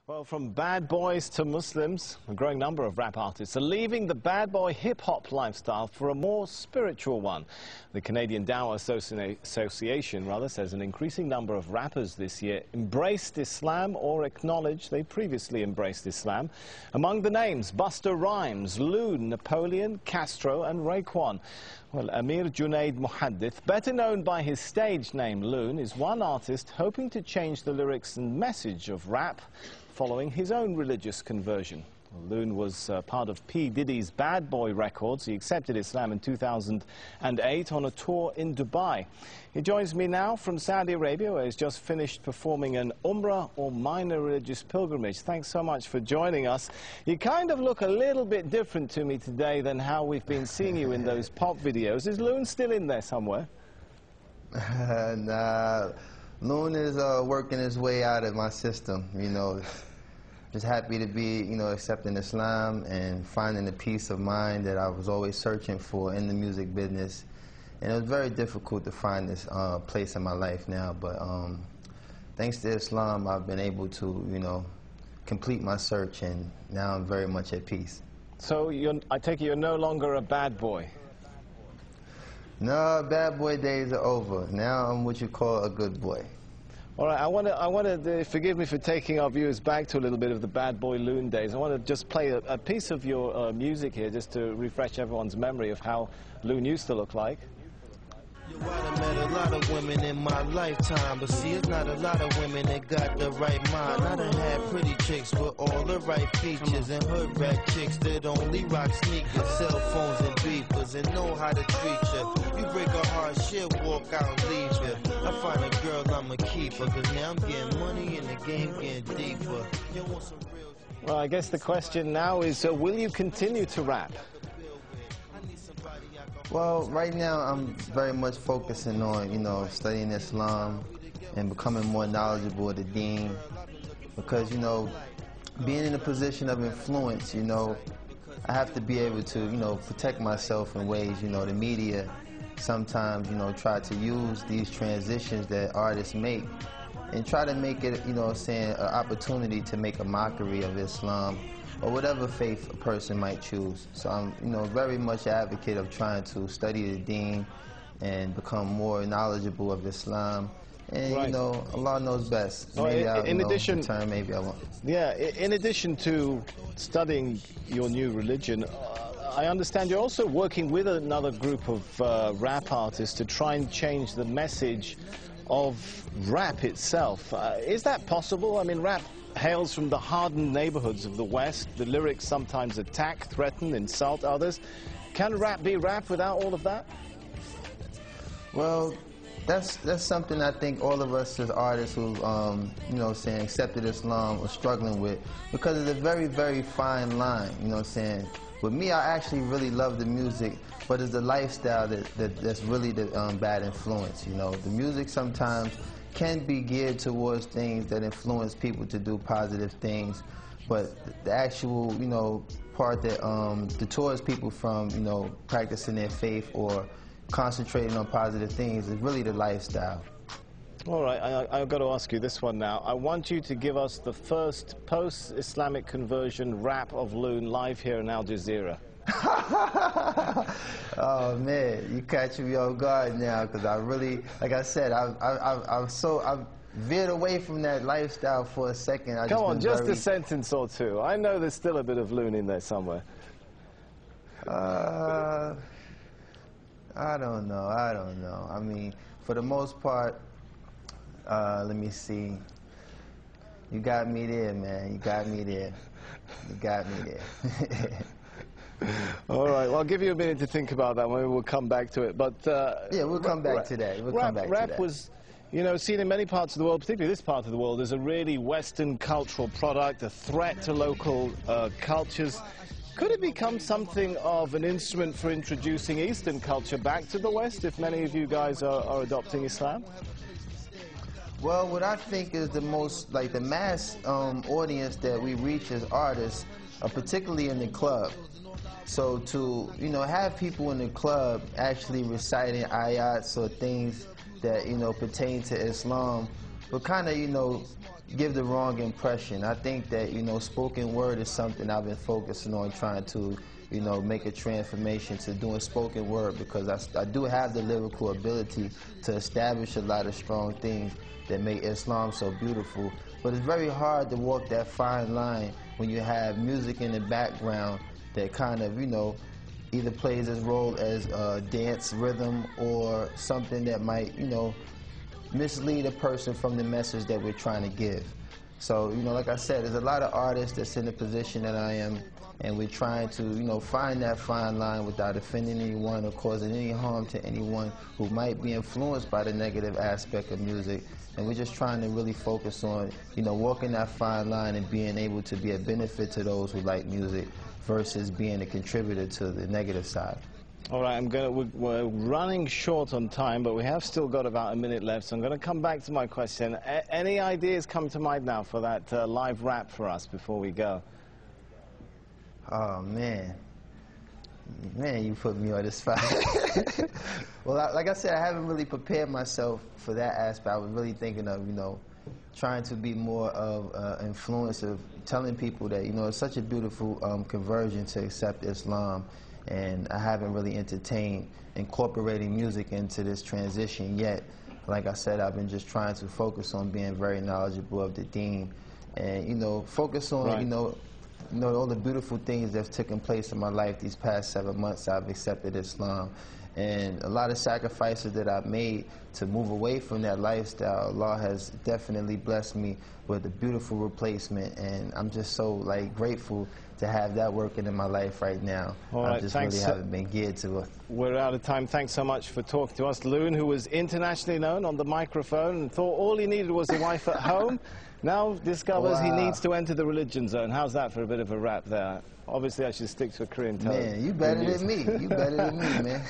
Well, from bad boys to Muslims, a growing number of rap artists are leaving the bad boy hip-hop lifestyle for a more spiritual one. The Canadian Dawah Association says an increasing number of rappers this year embraced Islam or acknowledged they previously embraced Islam. Among the names, Busta Rhymes, Loon, Napoleon, Castro and Raekwon. Well, Amir Junaid Muhaddith, better known by his stage name Loon, is one artist hoping to change the lyrics and message of rap following his own religious conversion. Loon was part of P. Diddy's Bad Boy Records. He accepted Islam in 2008 on a tour in Dubai. He joins me now from Saudi Arabia, where he's just finished performing an Umrah or minor religious pilgrimage. Thanks so much for joining us. You kind of look a little bit different to me today than how we've been seeing you in those pop videos. Is Loon still in there somewhere? Nah, Loon is working his way out of my system, you know. Just happy to be, accepting Islam and finding the peace of mind that I was always searching for in the music business. And it was very difficult to find this place in my life now, but thanks to Islam, I've been able to, complete my search, and now I'm very much at peace. So I take it you're no longer a bad boy? No, bad boy days are over. Now I'm what you call a good boy. All right, I want to forgive me for taking our viewers back to a little bit of the Bad Boy Loon days. I want to just play a piece of your music here, just to refresh everyone's memory of how Loon used to look like. I met a lot of women in my lifetime, but see, it's not a lot of women that got the right mind. I done had pretty chicks with all the right features, and hood rat chicks that only rock sneakers, cell phones and beepers, and know how to treat you. You break a heart, she'll walk out and leave you. I find a girl, I'ma keep her, cause now I'm getting money and the game getting deeper. You want some real... Well, I guess the question now is, will you continue to rap? Well, right now I'm very much focusing on, studying Islam and becoming more knowledgeable of the deen, because, being in a position of influence, I have to be able to, protect myself in ways, the media sometimes, try to use these transitions that artists make and try to make it, an opportunity to make a mockery of Islam or whatever faith a person might choose. So I'm, very much an advocate of trying to study the deen and become more knowledgeable of Islam. And, right. Allah knows best. Well, maybe in addition, return, maybe I won't. Yeah, in addition to studying your new religion, I understand you're also working with another group of rap artists to try and change the message of rap itself. Is that possible? I mean, rap hails from the hardened neighborhoods of the West. The lyrics sometimes attack, threaten, insult others. Can rap be rap without all of that? Well, that's something I think all of us as artists who, accepted Islam are struggling with, because it's a very, very fine line, With me, I actually really love the music, but it's the lifestyle that's really the bad influence, The music sometimes can be geared towards things that influence people to do positive things, but the actual, part that detours people from, practicing their faith or concentrating on positive things is really the lifestyle. All right, I've got to ask you this one now. I want you to give us the first post-Islamic conversion rap of Loon live here in Al Jazeera. Oh man, you catch me off guard now, because I really, like I said, I've veered away from that lifestyle for a second. Come on, just a sentence or two. I know there's still a bit of Loon in there somewhere. I don't know. I mean, for the most part, let me see. You got me there, man. You got me there. You got me there. All right, well, I'll give you a minute to think about that. Maybe we'll come back to it. But yeah, we'll come back to that. Rap was, seen in many parts of the world, particularly this part of the world, as a really Western cultural product, a threat to local cultures. Could it become something of an instrument for introducing Eastern culture back to the West, if many of you guys are adopting Islam? Well, what I think is the most, the mass audience that we reach as artists, particularly in the club. So to, have people in the club actually reciting ayats or things that, pertain to Islam, but kind of, give the wrong impression. I think that, you know, spoken word is something I've been focusing on, trying to, you know, make a transformation to doing spoken word, because I do have the lyrical ability to establish a lot of strong things that make Islam so beautiful. But it's very hard to walk that fine line when you have music in the background that kind of, you know, either plays its role as a dance rhythm or something that might, you know, mislead a person from the message that we're trying to give. So, you know, like I said, there's a lot of artists that's in the position that I am, and we're trying to, you know, find that fine line without offending anyone or causing any harm to anyone who might be influenced by the negative aspect of music. And we're just trying to really focus on, you know, walking that fine line and being able to be a benefit to those who like music versus being a contributor to the negative side. All right, we're running short on time, but we have still got about a minute left, so I'm going to come back to my question. Any ideas come to mind now for that live rap for us before we go? Oh, man. Man, you put me on the spot. Well, like I said, I haven't really prepared myself for that aspect. I was really thinking of, you know, trying to be more of influence of telling people that, you know, it's such a beautiful conversion to accept Islam, and I haven't really entertained incorporating music into this transition yet. Like I said, I've been just trying to focus on being very knowledgeable of the deen, and, you know, focus on, right. you know, all the beautiful things that's taken place in my life these past 7 months. I've accepted Islam, and a lot of sacrifices that I've made to move away from that lifestyle, Allah has definitely blessed me with a beautiful replacement, and I'm just so, like, grateful to have that working in my life right now. All right, I just really haven't been geared to it. We're out of time. Thanks so much for talking to us. Loon, who was internationally known on the microphone and thought all he needed was a wife at home, now discovers he needs to enter the religion zone. How's that for a bit of a rap there? Obviously, I should stick to a Korean tone. Man, you better than me. You better than me, man.